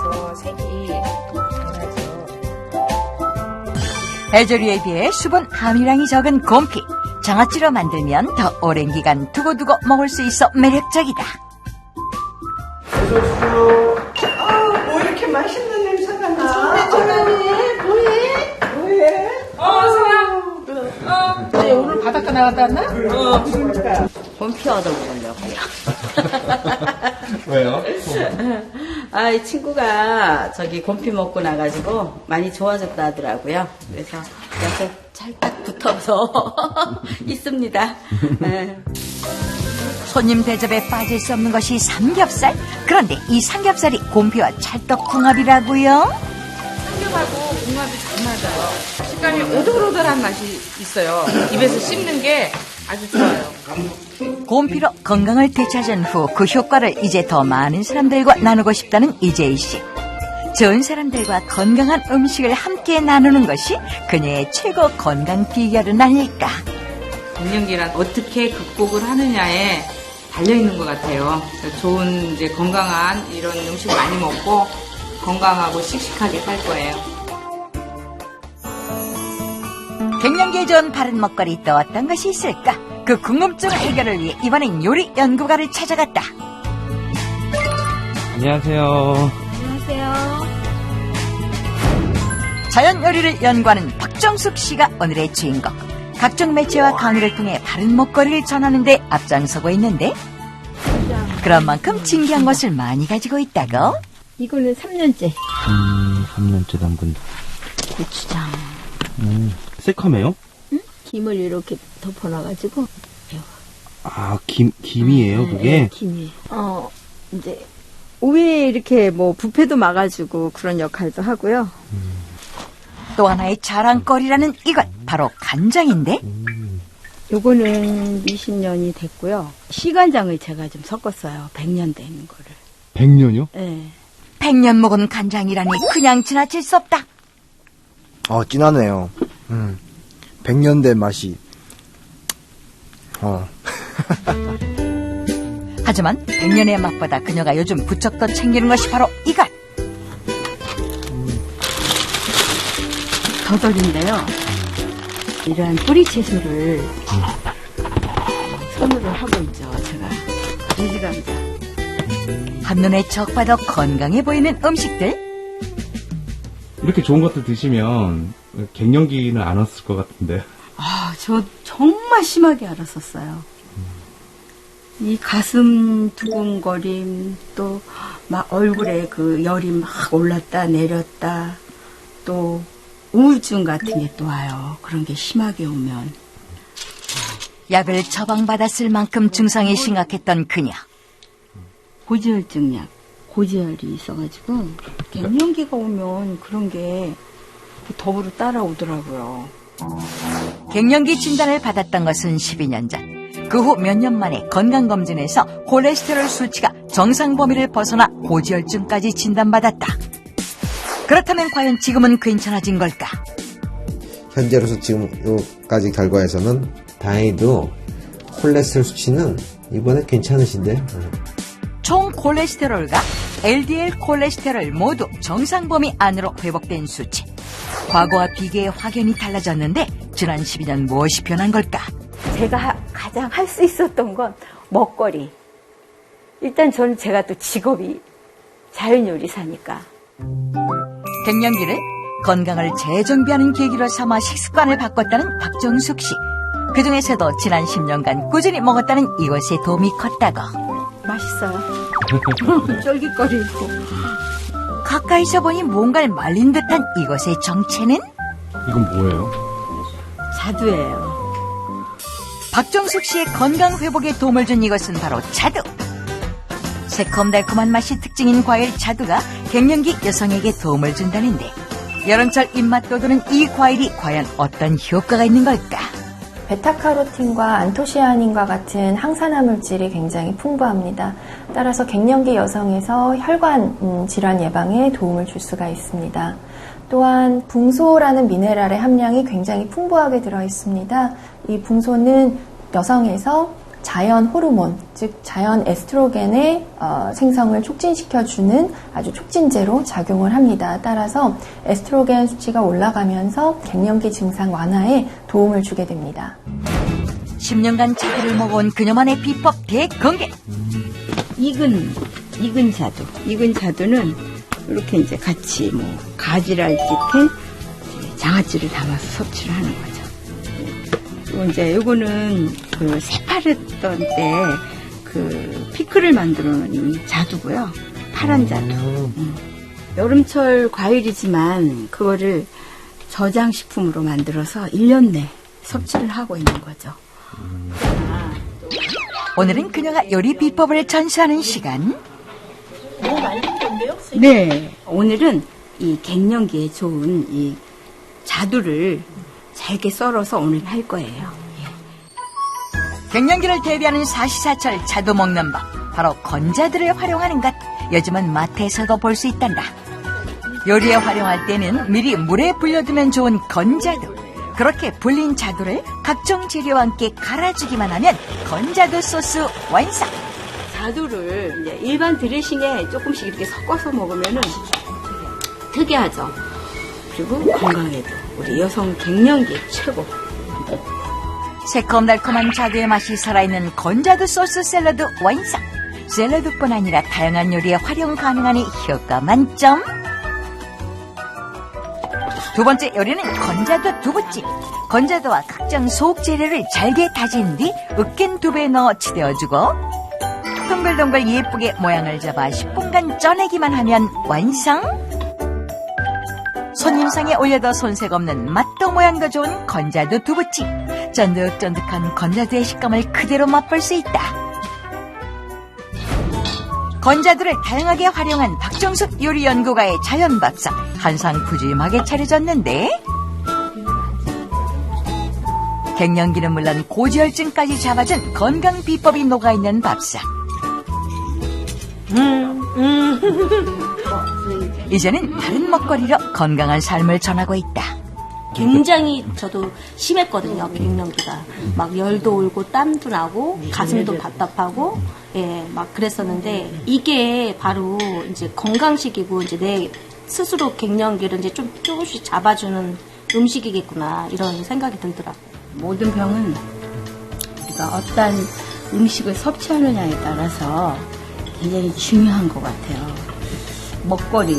해조류에 비해 수분 함유량이 적은 곰피. 장아찌로 만들면 더 오랜 기간 두고두고 먹을 수 있어 매력적이다. 뭐 이렇게 맛있는 냄새가 나? 전화니 뭐해? 서야. 네, 오늘 바닷가 나갔다 왔나? 그러니까. 곰피 얻어먹으려고요. 왜요? 아, 이 친구가 저기 곰피 먹고 나가지고 많이 좋아졌다 하더라고요. 그래서 옆에 찰딱 붙어서 있습니다. 네. 손님 대접에 빠질 수 없는 것이 삼겹살? 그런데 이 삼겹살이 곰피와 찰떡궁합이라고요? 삼겹하고 궁합이 잘 맞아요. 식감이 오돌오돌한 맛이 있어요. 입에서 씹는 게 아주 좋아요. 곰피로 건강을 되찾은 후 그 효과를 이제 더 많은 사람들과 나누고 싶다는 이재희 씨. 좋은 사람들과 건강한 음식을 함께 나누는 것이 그녀의 최고 건강 비결은 아닐까. 갱년기란 어떻게 극복을 하느냐에 달려있는 것 같아요. 좋은 이제 건강한 이런 음식 많이 먹고 건강하고 씩씩하게 살 거예요. 갱년기에 좋은 바른 먹거리 또 어떤 것이 있을까? 그 궁금증 해결을 위해 이번엔 요리 연구가를 찾아갔다. 안녕하세요. 안녕하세요. 자연 요리를 연구하는 박정숙 씨가 오늘의 주인공. 각종 매체와 강의를 통해 바른 먹거리를 전하는 데 앞장서고 있는데 그런 만큼 진기한 것을 많이 가지고 있다고? 이거는 3년째. 3년째 담근 고추장. 새카매요? 응? 김을 이렇게 덮어놔가지고. 아, 김이에요, 그게? 네, 김이. 이제 오이에 이렇게 뭐 부패도 막아주고 그런 역할도 하고요. 또 하나의 자랑거리라는 이것 바로 간장인데 요거는 20년이 됐고요. 시간장을 제가 좀 섞었어요. 100년 된 거를. 100년이요? 네. 100년 먹은 간장이라니 그냥 지나칠 수 없다. 진하네요. 100년 된 맛이. 하지만 100년의 맛보다 그녀가 요즘 부쩍 더 챙기는 것이 바로 이것. 더덕인데요. 이러한 뿌리 채소를 선호를 하고 있죠, 제가. 돼지감자. 한눈에 적 봐도 건강해 보이는 음식들. 이렇게 좋은 것들 드시면 갱년기는 안 왔을 것 같은데. 저 정말 심하게 앓았었어요. 이 가슴 두근거림, 또 막 얼굴에 그 열이 막 올랐다 내렸다, 또 우울증 같은 게 또 와요. 그런 게 심하게 오면. 약을 처방받았을 만큼 증상이 심각했던 그녀. 고지혈증 약, 고지혈이 있어가지고 갱년기가 오면 그런 게 더불어 따라오더라고요. 갱년기 진단을 받았던 것은 12년 전. 그 후 몇 년 만에 건강검진에서 콜레스테롤 수치가 정상 범위를 벗어나 고지혈증까지 진단받았다. 그렇다면 과연 지금은 괜찮아진 걸까? 현재로서 지금 요까지 결과에서는 다행히도 콜레스테롤 수치는 이번에 괜찮으신데. 총 콜레스테롤과 LDL 콜레스테롤 모두 정상 범위 안으로 회복된 수치. 과거와 비교해 확연히 달라졌는데 지난 12년 무엇이 변한 걸까? 제가 가장 할 수 있었던 건 먹거리. 일단 저는 제가 또 직업이 자연요리사니까. 갱년기를 건강을 재정비하는 계기로 삼아 식습관을 바꿨다는 박정숙 씨. 그중에서도 지난 10년간 꾸준히 먹었다는 이것의 도움이 컸다고. 맛있어요. 쫄깃거리고. 가까이서 보니 뭔가를 말린 듯한 이것의 정체는? 이건 뭐예요? 자두예요. 박정숙 씨의 건강 회복에 도움을 준 이것은 바로 자두. 새콤달콤한 맛이 특징인 과일 자두가 갱년기 여성에게 도움을 준다는데 여름철 입맛 돋우는 이 과일이 과연 어떤 효과가 있는 걸까? 베타카로틴과 안토시아닌과 같은 항산화 물질이 굉장히 풍부합니다. 따라서 갱년기 여성에서 혈관 질환 예방에 도움을 줄 수가 있습니다. 또한 붕소라는 미네랄의 함량이 굉장히 풍부하게 들어 있습니다. 이 붕소는 여성에서 자연 호르몬, 즉 자연 에스트로겐의 생성을 촉진시켜주는 아주 촉진제로 작용을 합니다. 따라서 에스트로겐 수치가 올라가면서 갱년기 증상 완화에 도움을 주게 됩니다. 10년간 자두를 먹어온 그녀만의 비법 대공개. 익은 자두. 익은 자두는 이렇게 이제 같이 뭐 가지랄 깃에 장아찌를 담아서 섭취를 하는 거죠. 그리고 이제 요거는 그 새파랬던 때 그 피클을 만들어 놓은 자두고요. 파란 자두. 여름철 과일이지만 그거를 저장식품으로 만들어서 1년 내 섭취를 하고 있는 거죠. 오늘은 그녀가 요리 비법을 전수하는 시간. 너무 많이 텐데요? 네. 오늘은 이 갱년기에 좋은 이 자두를 잘게 썰어서 오늘 할 거예요. 갱년기를 대비하는 사시사철 자두 먹는 법. 바로 건자두를 활용하는 것. 요즘은 마트에서도 볼 수 있단다. 요리에 활용할 때는 미리 물에 불려두면 좋은 건자두. 그렇게 불린 자두를 각종 재료와 함께 갈아주기만 하면 건자두 소스 완성. 자두를 이제 일반 드레싱에 조금씩 이렇게 섞어서 먹으면은 특이하죠. 그리고 건강에도 우리 여성 갱년기 최고. 새콤달콤한 자두의 맛이 살아있는 건자두 소스 샐러드 완성. 샐러드뿐 아니라 다양한 요리에 활용 가능하니 효과 만점. 두 번째 요리는 건자두 두부찜. 건자두와 각종 속 재료를 잘게 다진 뒤 으깬 두부에 넣어 치대어주고 동글동글 예쁘게 모양을 잡아 10분간 쪄내기만 하면 완성. 손님상에 올려도 손색 없는 맛도 모양도 좋은 건자두 두부찜. 쫀득쫀득한 건자두의 식감을 그대로 맛볼 수 있다. 건자두를 다양하게 활용한 박정숙 요리연구가의 자연밥상. 한상 푸짐하게 차려졌는데 갱년기는 물론 고지혈증까지 잡아준 건강 비법이 녹아있는 밥상. 이제는 다른 먹거리로 건강한 삶을 전하고 있다. 굉장히 저도 심했거든요. 갱년기가 막 열도 올고 땀도 나고 가슴도 답답하고 막 그랬었는데 이게 바로 이제 건강식이고 이제 내 스스로 갱년기를 이제 좀 조금씩 잡아주는 음식이겠구나 이런 생각이 들더라고요. 모든 병은 우리가 어떤 음식을 섭취하느냐에 따라서 굉장히 중요한 것 같아요. 먹거리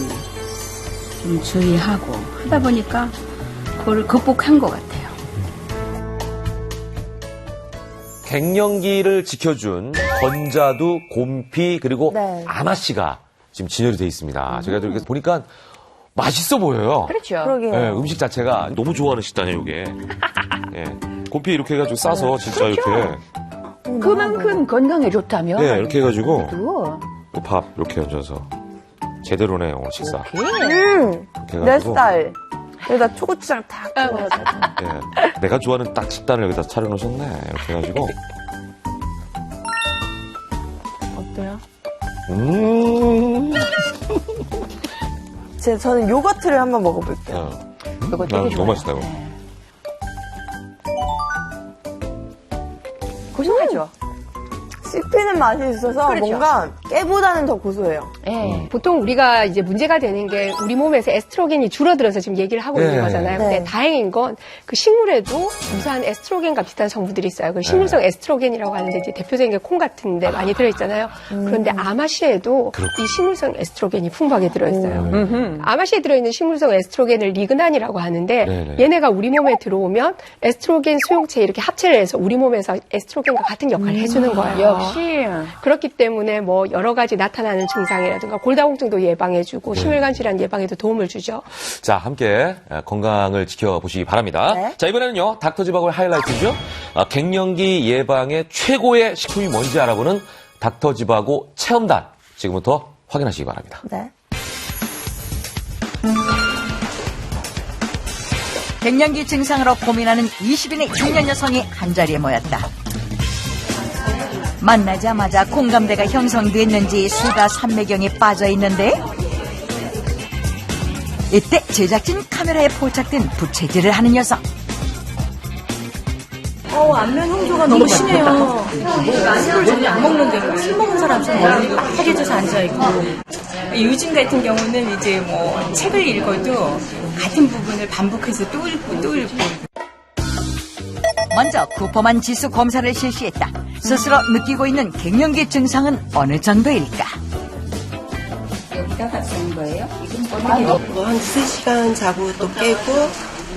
좀 주의하고 하다 보니까 그걸 극복한 것 같아요. 갱년기를 지켜준 건자두, 곰피 그리고 네. 아마씨가 지금 진열이 돼 있습니다. 제가 이렇게 보니까 맛있어 보여요. 그렇죠. 예, 음식 자체가 너무 좋아하는 식단이에요, 이게. 예, 곰피 이렇게 해가지고 싸서 진짜 이렇게. 그만큼 건강에 좋다면. 네, 이렇게 해가지고 또 밥 이렇게 얹어서 제대로네 오늘 식사. 이렇게 내 해가지고. 스타일. 여기다 초고추장 탁 찍어가지고. 예, 내가 좋아하는 딱 식단을 여기다 차려놓으셨네. 이렇게 해가지고. 어때요? 저는 요거트를 한번 먹어볼게요. 이거 되게 너무 맛있다, 이거. 고소하죠? 씹히는 맛이 있어서 그렇죠. 뭔가 깨보다는 더 고소해요. 보통 우리가 이제 문제가 되는 게 우리 몸에서 에스트로겐이 줄어들어서 지금 얘기를 하고 있는 거잖아요. 근데 다행인 건 그 식물에도 유사한 에스트로겐과 비슷한 성분들이 있어요. 그 식물성 에스트로겐이라고 하는데 이제 대표적인 게 콩 같은 데 많이 들어있잖아요. 그런데 아마씨에도 이 식물성 에스트로겐이 풍부하게 들어있어요. 아마씨에 들어있는 식물성 에스트로겐을 리그난이라고 하는데 얘네가 우리 몸에 들어오면 에스트로겐 수용체에 이렇게 합체를 해서 우리 몸에서 에스트로겐과 같은 역할을 해주는 거예요. 역시. 그렇기 때문에 뭐 여러 가지 나타나는 증상이라든가 골다공증도 예방해주고 심혈관 질환 예방에도 도움을 주죠. 자, 함께 건강을 지켜보시기 바랍니다. 자, 이번에는요, 닥터지바고의 하이라이트죠. 갱년기 예방의 최고의 식품이 뭔지 알아보는 닥터지바고 체험단. 지금부터 확인하시기 바랍니다. 네. 갱년기 증상으로 고민하는 20인의 중년 여성이 한자리에 모였다. 만나자마자 공감대가 형성됐는지 수다 삼매경에 빠져있는데 이때 제작진 카메라에 포착된 부채질을 하는 여성. 안면 홍조가 너무 심해요. 술을 전혀 안 먹는데 술 먹은 사람처럼 허기져서 앉아있고. 요즘 같은 경우는 이제 뭐 책을 읽어도 같은 부분을 반복해서 또 읽고 또 읽고. 먼저 쿠퍼만 지수 검사를 실시했다. 스스로 느끼고 있는 갱년기 증상은 어느 정도일까? 여기다가 쓰는 거예요? 뭐 한 3시간 자고 또 깨고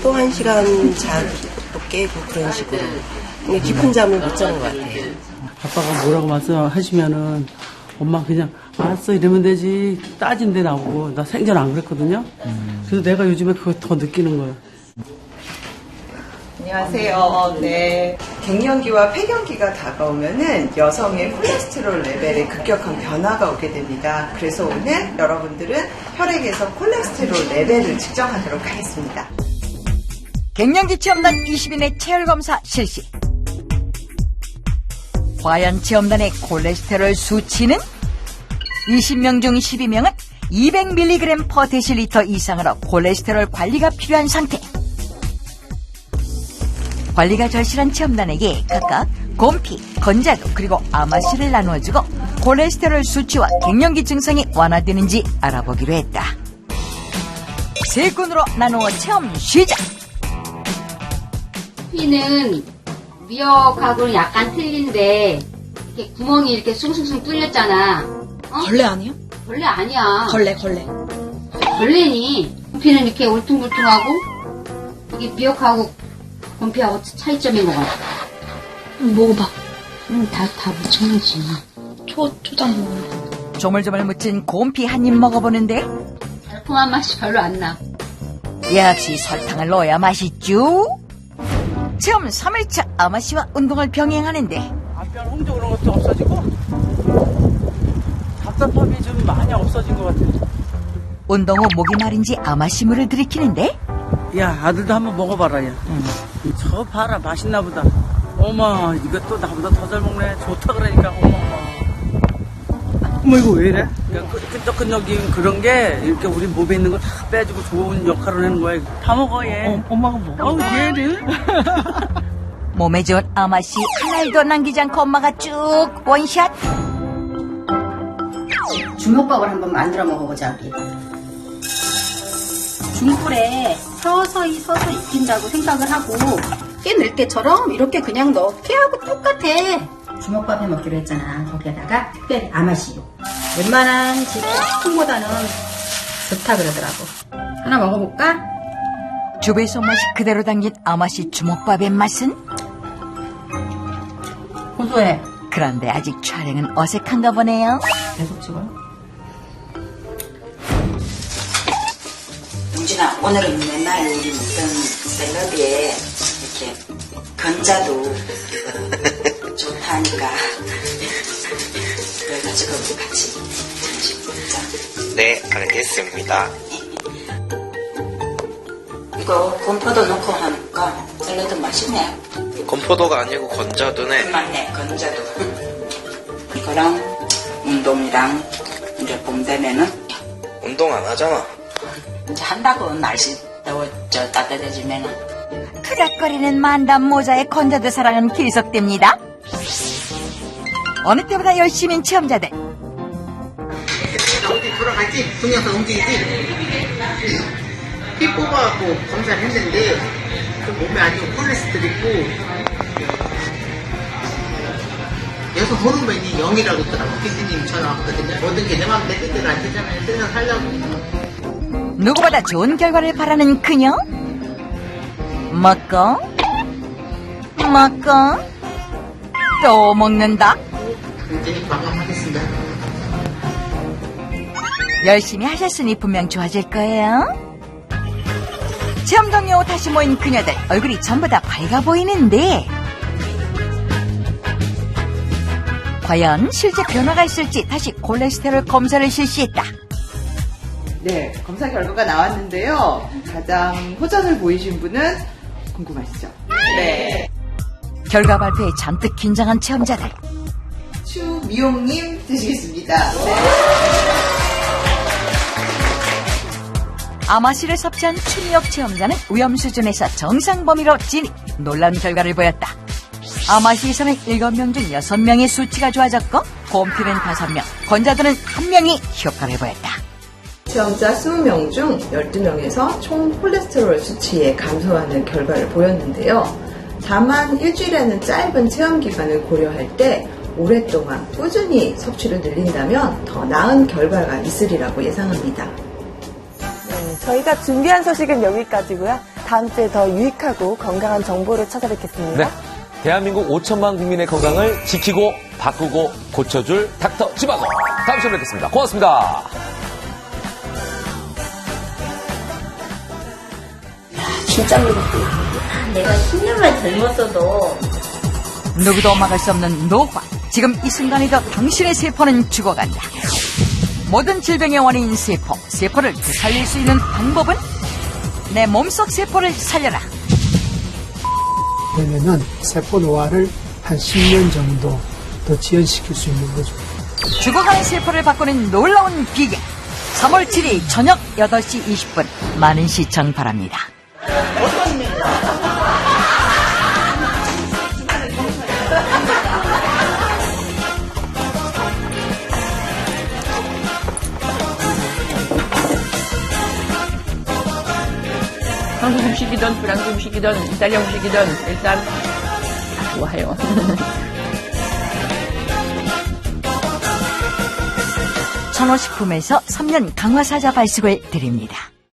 또 1시간 자고 또 깨고 그런 식으로. 근데 깊은 잠을 못 자는 것 같아요. 아빠가 뭐라고 말씀하시면은 엄마 그냥 알았어 이러면 되지 따진데 나오고 나 생전 안 그랬거든요. 그래서 내가 요즘에 그거 더 느끼는 거예요. 안녕하세요. 네. 갱년기와 폐경기가 다가오면은 여성의 콜레스테롤 레벨에 급격한 변화가 오게 됩니다. 그래서 오늘 여러분들은 혈액에서 콜레스테롤 레벨을 측정하도록 하겠습니다. 갱년기 체험단 20인의 체열 검사 실시. 과연 체험단의 콜레스테롤 수치는 20명 중 12명은 200mg/dL 이상으로 콜레스테롤 관리가 필요한 상태. 관리가 절실한 체험단에게 각각 곰피, 건자두 그리고 아마씨를 나누어주고 콜레스테롤 수치와 갱년기 증상이 완화되는지 알아보기로 했다. 세 군으로 나누어 체험 시작! 피는 미역하고는 약간 틀린데 이렇게 구멍이 이렇게 숭숭숭 뚫렸잖아. 어? 벌레 아니에요? 벌레 아니야. 벌레. 벌레니. 곰피는 이렇게 울퉁불퉁하고 이게 미역하고 곰피하고 차이점인 것 같아. 먹어봐. 다 묻혀야지. 초장 먹어. 조물조물 묻힌 곰피 한 입 먹어보는데 달콤한 맛이 별로 안 나. 역시 설탕을 넣어야 맛있죠? 체험 3일차 아마씨와 운동을 병행하는데 앞변 홍조 그런 것도 없어지고 답답함이 좀 많이 없어진 것 같아요. 운동 후 목이 마른지 아마씨 물을 들이키는데 야, 아들도 한번 먹어봐라, 야. 저 봐라, 맛있나 보다. 어머, 이것도 나보다 더 잘 먹네. 좋다 그러니까, 어머, 이거 왜 이래? 끈적끈적인 그런 게 이렇게 우리 몸에 있는 거 다 빼주고 좋은 역할을 하는 거야. 다 먹어, 얘. 엄마가 먹어. 어우, 얘를. 몸에 좋은 아마씨 하나도 남기지 않고 엄마가 쭉 원샷. 주먹밥을 한번 만들어 먹어보자, 우리. 중불에 서서히 익힌다고 생각을 하고 깨 넣을 때처럼 이렇게 그냥 넣게 하고 똑같아. 주먹밥 해 먹기로 했잖아. 거기에다가 특별히 아마씨로. 웬만한 식품보다는 좋다 그러더라고. 하나 먹어볼까? 주부의 손맛이 그대로 담긴 아마씨 주먹밥의 맛은? 고소해. 그런데 아직 촬영은 어색한가 보네요. 계속 찍어요? 용진아, 오늘은 맨날 우리 먹던 샐러드에 이렇게 건자도 좋다니까 그래가지고 같이 점심 먹자. 네, 알겠습니다. 이거 건포도 넣고 하니까 샐러드 맛있네. 건포도가 아니고 건자두네. 맞네, 건자두. 이거랑 운동이랑 이제 봄 되면은 운동 안 하잖아. 이제 한다고 날씨 따뜻해지면은. 크닥거리는 만담 모자의 건자두 사랑은 계속됩니다. 어느 때보다 열심인 체험자들. 어디 돌아가지? 분야서 움직이지? 피 뽑아갖고 검사를 했는데 그 몸에 아주 콜레스테롤 있고 여기서 호르몬이 0이라고 있더라고. 피디님 전화 왔거든요. 모든 게 내 맘대로 뜻대로 안 되잖아요. 세상 살려고. 누구보다 좋은 결과를 바라는 그녀. 먹고 또 먹는다. 굉장히 과감하겠습니다. 열심히 하셨으니 분명 좋아질 거예요. 체험 동료 다시 모인 그녀들 얼굴이 전부 다 밝아 보이는데 과연 실제 변화가 있을지 다시 콜레스테롤 검사를 실시했다. 네, 검사 결과가 나왔는데요. 가장 호전을 보이신 분은 궁금하시죠? 네. 결과 발표에 잔뜩 긴장한 체험자들. 추미용님 되시겠습니다. 네. 아마씨를 섭취한 추미역 체험자는 위험 수준에서 정상 범위로 진입. 놀라운 결과를 보였다. 아마씨에서는 7명 중 6명의 수치가 좋아졌고 곰피는 5명, 건자두는 1명이 효과를 보였다. 체험자 20명 중 12명에서 총 콜레스테롤 수치에 감소하는 결과를 보였는데요. 다만 일주일에는 짧은 체험 기간을 고려할 때 오랫동안 꾸준히 섭취를 늘린다면 더 나은 결과가 있으리라고 예상합니다. 네, 저희가 준비한 소식은 여기까지고요. 다음 주에 더 유익하고 건강한 정보로 찾아뵙겠습니다. 네. 대한민국 5천만 국민의 건강을 지키고 바꾸고 고쳐줄 닥터 지바고. 다음 시간에 뵙겠습니다. 고맙습니다. 진짜 무섭구나. 내가 10년만 젊었어도. 누구도 막을 수 없는 노화. 지금 이 순간에도 당신의 세포는 죽어간다. 모든 질병의 원인인 세포. 세포를 되살릴 수 있는 방법은? 내 몸속 세포를 살려라. 그러면은 세포 노화를 한 10년 정도 더 지연시킬 수 있는 거죠. 죽어가는 세포를 바꾸는 놀라운 비결. 3월 7일 저녁 8시 20분 많은 시청 바랍니다. 한국 음식이든 프랑스 음식이든 이탈리아 음식이든 일단 다 좋아해요. 천호식품에서 3년 강화사자 발식을 드립니다.